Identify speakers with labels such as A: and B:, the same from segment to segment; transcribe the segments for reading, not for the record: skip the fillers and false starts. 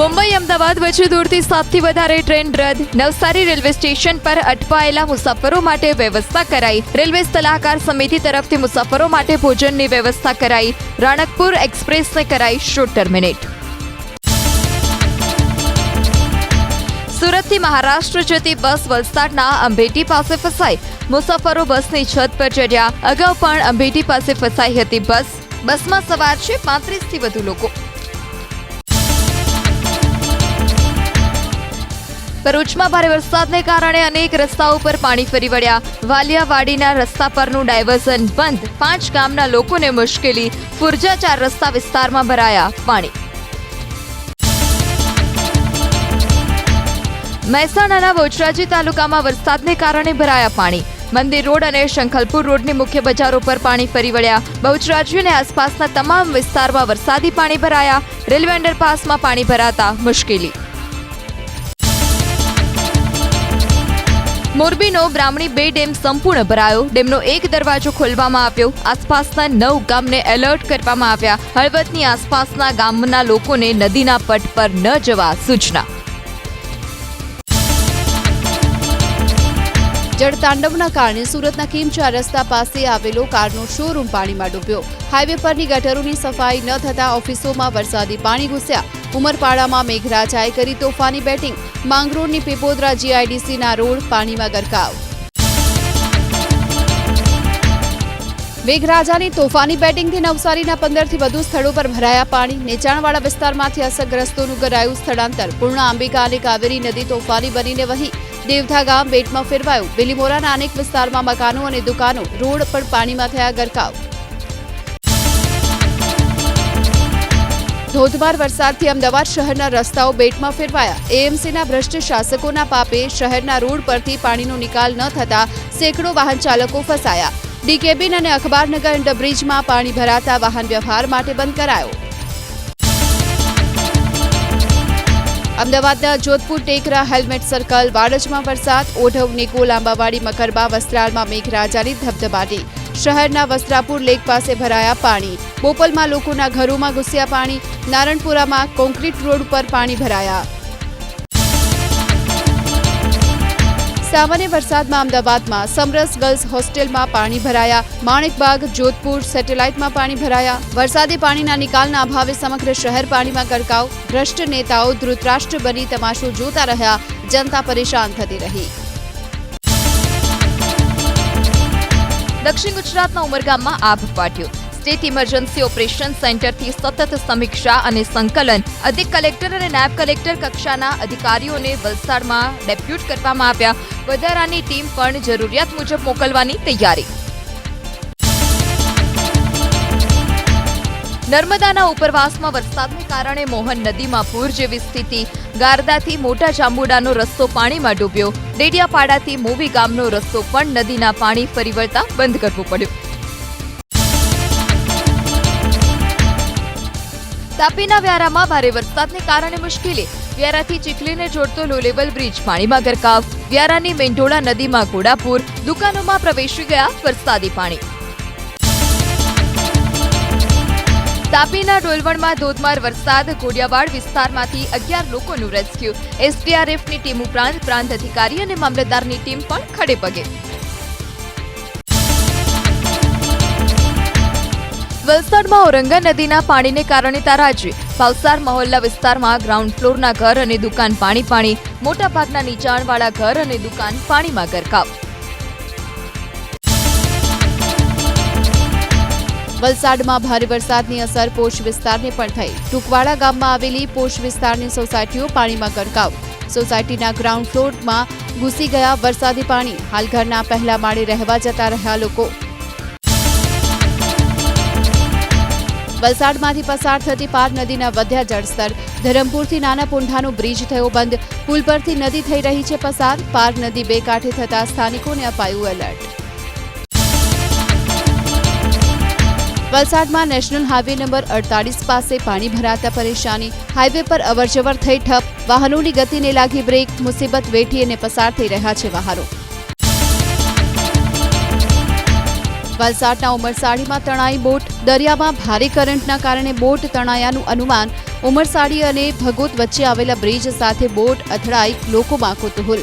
A: મુંબઈ અમદાવાદ વચ્ચે દૂરથી 7થી વધારે ટ્રેન રદ. નવસારી રેલવે સ્ટેશન પર અટવાયેલા મુસાફરો માટે વ્યવસ્થા કરાઈ. રેલવે સલાહકાર સમિતિ તરફથી મુસાફરો માટે ભોજનની વ્યવસ્થા કરાઈ. રાણકપુર એક્સપ્રેસને કરાઈ શોર્ટ ટર્મિનેટ. સુરતથી મહારાષ્ટ્ર જતી બસ વલસાડના અંબેટી પાસે ફસાઈ. મુસાફરો બસની છત પર ચડ્યા. અગાઉ પણ અંબેટી પાસે ફસાઈ હતી બસ. બસમાં સવાર છે 35થી વધુ લોકો. ભરૂચમાં ભારે વરસાદને કારણે અનેક રસ્તાઓ પર પાણી ફરી વળ્યા. વાલિયાવાડીના રસ્તા પરનું ડાયવર્ઝન બંધ. 5 ગામના લોકોને મુશ્કેલી. ફુરજા 4 રસ્તા વિસ્તારમાં ભરાયા પાણી. મહેસાણાના બોચરાજી તાલુકામાં વરસાદને કારણે ભરાયા પાણી. મંદિર રોડ અને શંખલપુર રોડની મુખ્ય બજારો પર પાણી ફરી વળ્યા. બહુચરાજી અને આસપાસના તમામ વિસ્તારમાં વરસાદી પાણી ભરાયા. રેલવે અંડરપાસમાં પાણી ભરાતા મુશ્કેલી. મોરબીનો બ્રાહ્મણી 2 ડેમ સંપૂર્ણ ભરાયો. ડેમનો એક દરવાજો ખોલવામાં આવ્યો. આસપાસના 9 ગામને એલર્ટ કરવામાં આવ્યા. હળવદની આસપાસના ગામના લોકોને નદીના પટ પર ન જવા સૂચના.
B: જળતાંડવના કારણે સુરતના કિમ4 રસ્તા પાસે આવેલો કારનો શોરૂમ પાણીમાં ડૂબ્યો. હાઈવે પરની ગટરોની સફાઈ ન થતા ઓફિસોમાં વરસાદી પાણી ઘૂસ્યા. ઉમરપાડામાં મેઘરાજાએ કરી તોફાની બેટિંગ. માંગરોળની પીપોદરા જીઆઈડીસીના રોડ પાણીમાં ગરકાવ. મેઘરાજાની તોફાની બેટિંગથી નવસારીના 15થી વધુ સ્થળો પર ભરાયા પાણી. નીચાણવાળા વિસ્તારમાંથી અસરગ્રસ્તોનું કરાયું સ્થળાંતર. પૂર્ણા, અંબિકા અને કાવેરી નદી તોફાની બનીને વહી. દેવધા ગામ બેટમાં ફેરવાયું. બિલીમોરાના અનેક વિસ્તારમાં મકાનો અને દુકાનો, રોડ પણ પાણીમાં થયા ગરકાવ. ધોધમાર વરસાદથી અમદાવાદ શહેરના રસ્તાઓ બેટમાં ફેરવાયા. એએમસીના ભ્રષ્ટ શાસકોના પાપે શહેરના રોડ પરથી પાણીનો નિકાલ ન થતા સેંકડો વાહન ચાલકો ફસાયા. ડીકેબીન અને અખબારનગર અંડરબ્રિજમાં પાણી ભરાતા વાહન વ્યવહાર માટે બંધ કરાયો. અમદાવાદના જોધપુર ટેકરા હેલ્મેટ સર્કલ વાડજમાં વરસાદ. ઓઢવ, નિકોલ, આંબાવાડી, મકરબા, વસ્ત્રાલમાં મેઘરાજાની ધબધબાટી. શહેરના વસ્ત્રાપુર લેક પાસે ભરાયા પાણી. બોપલમાં લોકોના ઘરોમાં ઘૂસ્યા પાણી. નારણપુરામાં કોન્ક્રીટ રોડ પર પાણી ભરાયા. સામાન્ય વરસાદમાં અમદાવાદમાં સમરસ ગર્લ્સ હોસ્ટેલમાં પાણી ભરાયા. માણેકબાગ, જોધપુર સેટેલાઇટમાં પાણી ભરાયા. વરસાદી પાણીના નિકાલના અભાવે સમગ્ર શહેર પાણીમાં ગરકાવ. ભ્રષ્ટ નેતાઓ ધૃતરાષ્ટ્ર બની તમાશો જોતા રહ્યા. જનતા પરેશાન થતી રહી.
A: દક્ષિણ ગુજરાતના ઉમરગામમાં આભ ફાટ્યો. સ્ટેટ ઇમરજન્સી ઓપરેશન સેન્ટરથી સતત સમીક્ષા અને સંકલન. અધિક કલેક્ટર અને નાયબ કલેક્ટર કક્ષાના અધિકારીઓને વલસાડમાં ડેપ્યુટ કરવામાં આવ્યા. વધારાની ટીમ પણ જરૂરિયાત મુજબ મોકલવાની તૈયારી. નર્મદાના ઉપરવાસમાં વરસાદને કારણે મોહન નદીમાં પૂર જેવી સ્થિતિ. ગારદાથી મોટા જાંબુડાનો રસ્તો પાણીમાં ડૂબ્યો. ડેડિયાપાડાથી મોવી ગામનો રસ્તો પણ નદીના પાણી ફરી વળતા બંધ કરવો પડ્યો. તાપીના વ્યારામાં ભારે વરસાદને કારણે મુશ્કેલી. વ્યારાથી ચીખલીને જોડતો લો લેવલ બ્રિજ પાણીમાં ગરકાવ. વ્યારાની મેંઢોળા નદીમાં ઘોડાપૂર. દુકાનોમાં પ્રવેશી ગયા વરસાદી પાણી. તાપીના ડોલવણમાં ધોધમાર વરસાદ. ઘોડિયાવાડ વિસ્તારમાંથી 11 લોકોનું રેસ્ક્યુ. એસડીઆરએફની ટીમ ઉપરાંત પ્રાંત અધિકારી અને મામલતદારની ટીમ પણ ખડે પગે. વલસાડમાં ઔરંગા નદીના પાણીને કારણે તારાજી. ભાવસાર મહોલ્લા વિસ્તારમાં ગ્રાઉન્ડ ફ્લોરના ઘર અને દુકાન પાણી. મોટાભાગના નીચાણવાળા ઘર અને દુકાન પાણીમાં ગરકાવ.
B: વલસાડમાં ભારે વરસાદની અસર પોશ વિસ્તારને પણ થઈ. ટુકવાડા ગામમાં આવેલી પોશ વિસ્તારની સોસાયટીઓ પાણીમાં ગરકાવ. સોસાયટીના ગ્રાઉન્ડ ફ્લોરમાં ઘૂસી ગયા વરસાદી પાણી. હાલ ઘરના પહેલા માળે રહેવા જતા રહ્યા લોકો. વલસાડમાંથી પસાર થતી પાર નદીના વધ્યા જળસ્તર. ધરમપુરથી નાના પુંઢાનો બ્રિજ થયો બંધ. પુલ પરથી નદી થઈ રહી છે પસાર. પાર નદી બે કાંઠે થતા સ્થાનિકોને અપાયું એલર્ટ. વલસાડમાં નેશનલ હાઈવે નંબર 48 પાસે પાણી ભરાતા પરેશાની. હાઈવે પર અવરજવર થઈ ઠપ. વાહનોની ગતિને લાગી બ્રેક. મુસીબત વેઠી અને પસાર થઈ રહ્યા છે વાહનો. વલસાડના ઉમરસાડીમાં તણાઈ બોટ. દરિયામાં ભારે કરંટના કારણે બોટ તણાયાનું અનુમાન. ઉમરસાડી અને ભગોત વચ્ચે આવેલા બ્રિજ સાથે બોટ અથડાઈ લોકોમાં કુતૂહલ.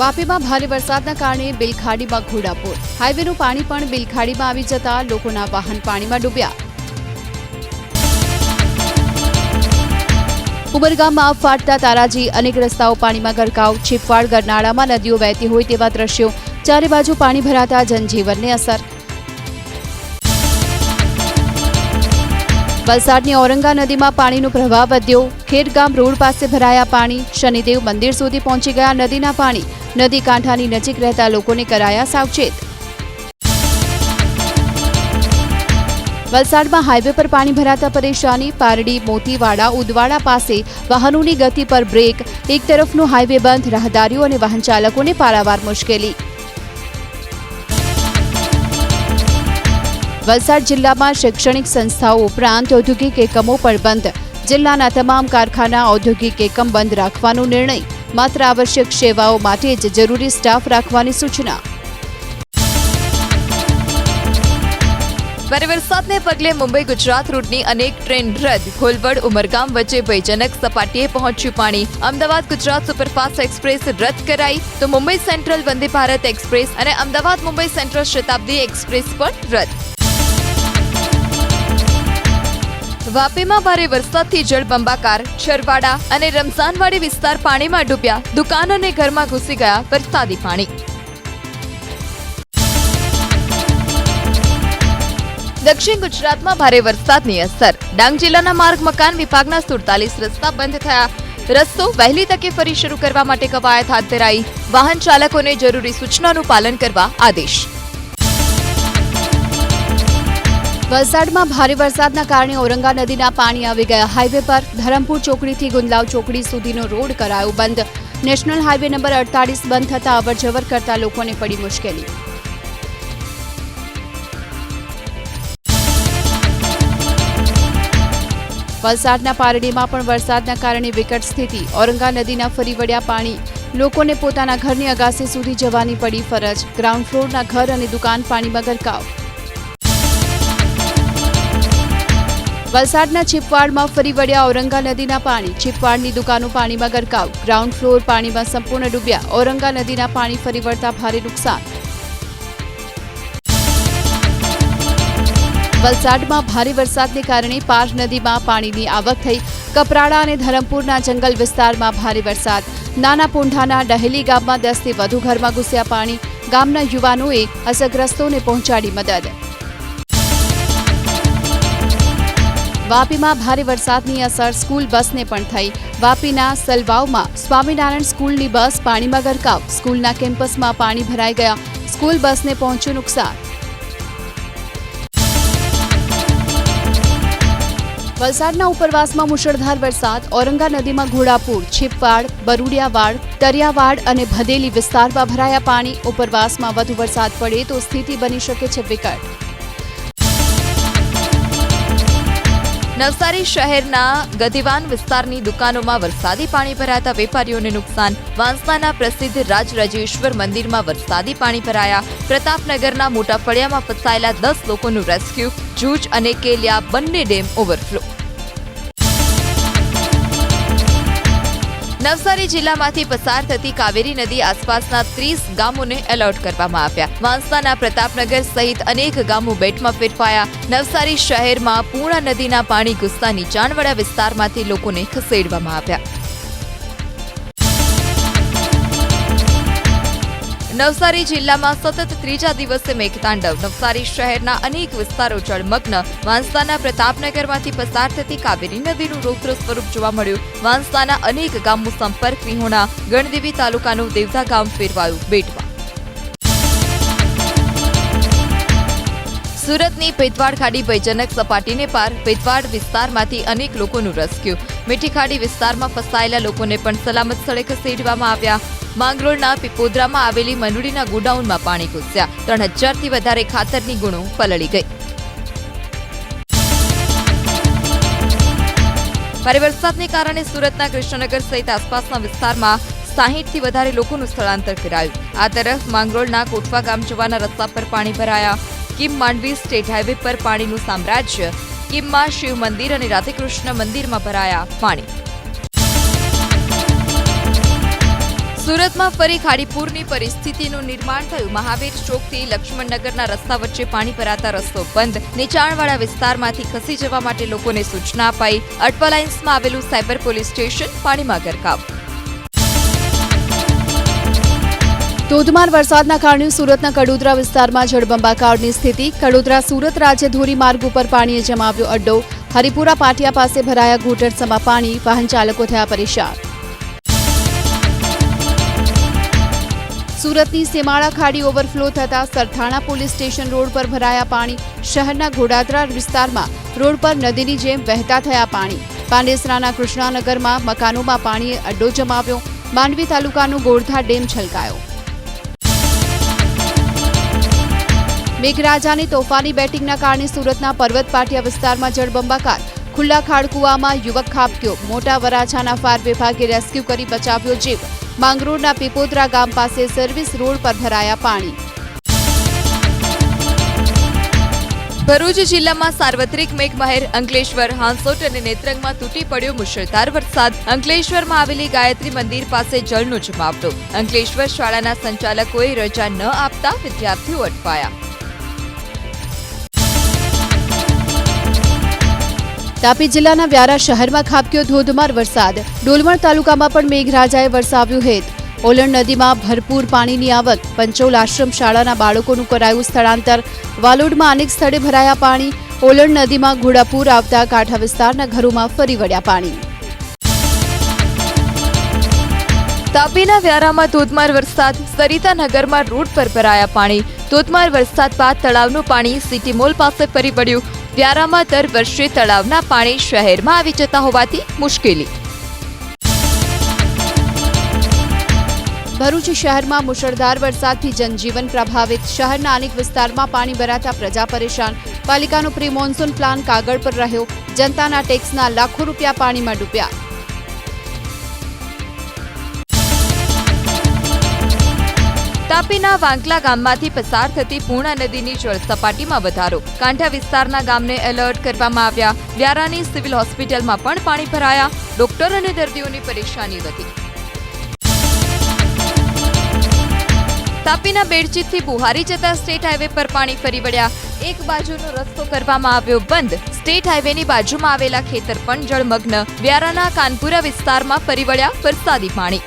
B: વાપીમાં ભારે વરસાદના કારણે બિલખાડીમાં ઘોડાપૂર. હાઈવેનું પાણી પણ બિલખાડીમાં આવી જતા લોકોના વાહન પાણીમાં ડૂબ્યા. ઉમરગામમાં ફાટતા તારાજી, અનેક રસ્તાઓ પાણીમાં ગરકાવ. છીપવાડ ગરનાળામાં નદીઓ વહેતી હોય તેવા દ્રશ્યો. ચારે બાજુ પાણી ભરાતા જનજીવનને અસર. વલસાડની ઔરંગા નદીમાં પાણીનો પ્રવાહ વધ્યો. ખેડગામ રોડ પાસે ભરાયા પાણી. શનિદેવ મંદિર સુધી પહોંચી ગયા નદીના પાણી. નદી કાંઠાની નજીક રહેતા લોકોને કરાયા સાવચેત. વલસાડમાં હાઈવે પર પાણી ભરાતા પરેશાની. પારડી, મોતીવાડા, ઉદવાડા પાસે વાહનોની ગતિ પર બ્રેક. એક તરફનો હાઈવે બંધ. રાહદારીઓ અને વાહન ચાલકોને પારાવાર મુશ્કેલી. વલસાડ જિલ્લામાં શૈક્ષણિક સંસ્થાઓ ઉપરાંત ઔદ્યોગિક એકમો પણ બંધ. જિલ્લાના તમામ કારખાના, ઔદ્યોગિક એકમ બંધ રાખવાનો નિર્ણય. માત્ર આવશ્યક સેવાઓ માટે જ જરૂરી સ્ટાફ રાખવાની સૂચના.
A: ભારે વરસાદને પગલે મુંબઈ ગુજરાત રૂટની અનેક ટ્રેન રદ. ખોલવડ ઉમરગામ વચ્ચે ભયજનક સપાટીએ પહોંચ્યું પાણી. અમદાવાદ ગુજરાત સુપરફાસ્ટ એક્સપ્રેસ રદ કરાઈ તો મુંબઈ સેન્ટ્રલ વંદે ભારત એક્સપ્રેસ અને અમદાવાદ મુંબઈ સેન્ટ્રલ શતાબ્દી એક્સપ્રેસ પણ રદ. વાપીમાં ભારે વરસાદથી જળબંબાકાર. છરવાડા અને રમઝાનવાડી વિસ્તાર પાણીમાં ડૂબ્યા. દુકાન અને ઘરમાં ઘૂસી ગયા વરસાદી પાણી. દક્ષિણ ગુજરાતમાં ભારે વરસાદની અસર. ડાંગ જિલ્લાના માર્ગ મકાન વિભાગના 47 રસ્તા બંધ થયા. રસ્તો વહેલી તકે ફરી શરૂ કરવા માટે કવાયત હાથ ધરાઈ. વાહન ચાલકોને જરૂરી સૂચનાનું પાલન કરવા આદેશ.
B: વલસાડમાં ભારે વરસાદના કારણે ઔરંગા નદીના પાણી આવી ગયા. હાઈવે પર ધરમપુર ચોકડીથી ગુંદલાવ ચોકડી સુધીનો રોડ કરાયો બંધ. નેશનલ હાઈવે નંબર 48 બંધ થતા અવરજવર કરતા લોકોને પડી મુશ્કેલી. વલસાડના પારડીમાં પણ વરસાદના કારણે વિકટ સ્થિતિ. ઔરંગા નદીના ફરી વળ્યા પાણી. લોકોને પોતાના ઘરની અગાસી સુધી જવાની પડી ફરજ. ગ્રાઉન્ડ ફ્લોરના ઘર અને દુકાન પાણીમાં ગરકાવ. વલસાડના છીપવાડમાં ફરી વળ્યા ઔરંગા નદીના પાણી. છીપવાડની દુકાનો પાણીમાં ગરકાવ. ગ્રાઉન્ડ ફ્લોર પાણીમાં સંપૂર્ણ ડૂબ્યા. ઔરંગા નદીના પાણી ફરી વળતા ભારે નુકસાન. વલસાડમાં ભારે વરસાદને કારણે પાર નદીમાં પાણીની આવક થઈ. કપરાડા અને ધરમપુરના જંગલ વિસ્તારમાં ભારે વરસાદ. નાના પોંઢાના ડહેલી ગામમાં 10 થી વધુ ઘરમાં ઘૂસ્યા પાણી. ગામના યુવાનોએ અસરગ્રસ્તોને પહોંચાડી મદદ. વાપીમાં ભારે વરસાદની અસર સ્કૂલ બસને પણ થઈ. વાપીના સલવાવમાં સ્વામિનારાયણ સ્કૂલની બસ પાણીમાં ગરકાવ. સ્કૂલના કેમ્પસમાં પાણી ભરાઈ ગયા. સ્કૂલ બસને પહોંચ્યું નુકસાન. વલસાડના ઉપરવાસમાં મુશળધાર વરસાદ. ઔરંગા નદીમાં ઘોડાપૂર. છીપવાડ, બરુડિયાવાડ, તરિયાવાડ અને ભદેલી વિસ્તારમાં ભરાયા પાણી. ઉપરવાસમાં વધુ વરસાદ પડે તો સ્થિતિ બની શકે છે વિકટ.
A: નવસારી શહેરના ગધીવાન વિસ્તારની દુકાનોમાં વરસાદી પાણી ભરાતા વેપારીઓને નુકસાન. વાંસદાના પ્રસિદ્ધ રાજરાજેશ્વર મંદિરમાં વરસાદી પાણી ભરાયા. પ્રતાપનગરના મોટા ફળિયામાં ફસાયેલા 10 લોકોનું રેસ્ક્યુ. જૂજ અને કેલિયા બંને ડેમ ઓવરફ્લો. નવસારી જિલ્લામાંથી પસાર થતી કાવેરી નદી આસપાસના 30 ગામોને એલર્ટ કરવામાં આવ્યા. વાંસદાના પ્રતાપનગર સહિત અનેક ગામો બેટમાં ફેરવાયા. નવસારી શહેરમાં પૂર્ણા નદીના પાણી ઘૂસતા નીચાણવાળા વિસ્તારમાંથી લોકોને ખસેડવામાં આવ્યા. નવસારી જિલ્લામાં સતત ત્રીજા દિવસે મેઘતાંડવ. નવસારી શહેરના અનેક વિસ્તારો જળમગ્ન. વાંસદાના પ્રતાપનગરમાંથી પસાર થતી કાવેરી નદીનું રૌદ્ર સ્વરૂપ જોવા મળ્યું. વાંસદાના અનેક ગામો સંપર્ક વિહોણા. ગણદેવી તાલુકાનું દેવધા ગામ ફેરવાયું બેટમાં. સુરતની પેટવાડ ખાડી ભયજનક સપાટીને પાર. પેટવાડ વિસ્તારમાંથી અનેક લોકોનું રેસ્ક્યુ. મીઠી ખાડી વિસ્તારમાં ફસાયેલા લોકોને પણ સલામત સ્થળે ખસેડવામાં આવ્યા. માંગરોળના પીપોદરામાં આવેલી મંડળીના ગોડાઉનમાં પાણી ઘૂસ્યા. 3000થી વધારે ખાતરની ગુણો પલળી ગઈ. ભારે વરસાદને કારણે સુરતના કૃષ્ણનગર સહિત આસપાસના વિસ્તારમાં 60થી વધારે લોકોનું સ્થળાંતર કરાયું. આ તરફ માંગરોળના કોટવા ગામ જવાના રસ્તા પર પાણી ભરાયા. કિમ માંડવી સ્ટેટ હાઈવે પર પાણીનું સામ્રાજ્ય. કિમમાં શિવ મંદિર અને રાધેકૃષ્ણ મંદિરમાં ભરાયા પાણી. સુરતમાં ફરી ખાડીપુરની પરિસ્થિતિનું નિર્માણ થયું. મહાવીર ચોકથી લક્ષ્મણનગરના રસ્તા વચ્ચે પાણી ભરાતા રસ્તો બંધ. નીચાણવાળા વિસ્તારમાંથી ખસી જવા માટે લોકોને સૂચના અપાઈ. અટવા લાઇન્સમાં આવેલું સાયબર પોલીસ સ્ટેશન પાણીમાં ગરકાવ.
B: ધોધમાર વરસાદના કારણે સુરતના કડોદરા વિસ્તારમાં જળબંબાકારની સ્થિતિ. કડોદરા સુરત રાજ્ય ધોરીમાર્ગ ઉપર પાણીએ જમાવ્યો અડ્ડો. હરિપુરા પાટિયા પાસે ભરાયા ઘૂંટણસમા પાણી. વાહન ચાલકો થયા પરેશાન. સુરતની સીમાડા ખાડી ઓવરફ્લો થતા સરથાણા પોલીસ સ્ટેશન રોડ પર ભરાયા પાણી. શહેરના ઘોડાદરા વિસ્તારમાં રોડ પર નદીની જેમ વહેતા થયા પાણી. પાંડેસરાના કૃષ્ણાનગરમાં મકાનોમાં પાણીએ અડ્ડો જમાવ્યો. માંડવી તાલુકાનો ગોરધા ડેમ છલકાયો. મેઘરાજાની તોફાની બેટિંગના કારણે સુરતના પર્વત પાટિયા વિસ્તારમાં જળબંબાકાર. ખુલ્લા ખાડકુવામાં યુવક ખાબક્યો. મોટા વરાછાના ફાયર વિભાગે રેસ્ક્યુ કરી બચાવ્યો જીવ. માંગરોળના પીપોદરા ગામ પાસે સર્વિસ રોડ પર ભરાયા પાણી.
A: ભરૂચ જિલ્લામાં સાર્વત્રિક મેઘમહેર. અંકલેશ્વર, હાંસોટ અને નેત્રંગમાં તૂટી પડ્યો મુશળધાર વરસાદ. અંકલેશ્વરમાં આવેલી ગાયત્રી મંદિર પાસે જળનો જમાવડો. અંકલેશ્વર શાળાના સંચાલકોએ રજા ન આપતા વિદ્યાર્થીઓ અટવાયા.
B: તાપી જિલ્લાના વ્યારા શહેરમાં ખાબક્યો ધોધમાર વરસાદ. ડોલવણ તાલુકામાં પણ મેઘરાજાએ વરસાવ્યું હેત. ઓલણ નદીમાં ભરપૂર પાણીની આવક. પંચોલ આશ્રમ શાળાના બાળકોનું કરાયું સ્થળાંતર. વાલોડમાં અનેક સ્થળે ભરાયા પાણી. ઓલણ નદીમાં ઘોડાપૂર આવતા કાંઠા વિસ્તારના ઘરોમાં ફરી વળ્યા પાણી.
A: તાપીના વ્યારામાં ધોધમાર વરસાદ. સરિતા નગરમાં રોડ પર ભરાયા પાણી. ધોધમાર વરસાદ બાદ તળાવનું પાણી સિટી મોલ પાસે ફરી વળ્યું. વ્યારામાં દર વર્ષે તળાવના પાણી શહેરમાં આવી જતા હોવાથી મુશ્કેલી.
B: ભરૂચ શહેરમાં મુશળધાર વરસાદથી જનજીવન પ્રભાવિત. શહેરના અનેક વિસ્તારમાં પાણી ભરાતા પ્રજા પરેશાન. પાલિકાનો પ્રી મોન્સૂન પ્લાન કાગળ પર રહ્યો. જનતાના ટેક્સના લાખો રૂપિયા પાણીમાં ડૂબ્યા.
A: તાપીના વાંકલા ગામમાંથી પસાર થતી પૂર્ણા નદીની જળસપાટીમાં વધારો. કાંઠા વિસ્તારના ગામને એલર્ટ કરવામાં આવ્યા. વ્યારાની સિવિલ હોસ્પિટલમાં પણ પાણી ભરાયા. ડોક્ટર અને દર્દીઓની પરેશાની વધી. તાપીના બેડચીતથી બુહારી જતા સ્ટેટ હાઈવે પર પાણી ફરી વળ્યા. એક બાજુનો રસ્તો કરવામાં આવ્યો બંધ. સ્ટેટ હાઈવેની બાજુમાં આવેલા ખેતર પણ જળમગ્ન. વ્યારાના કાનપુરા વિસ્તારમાં ફરી વળ્યા વરસાદી પાણી.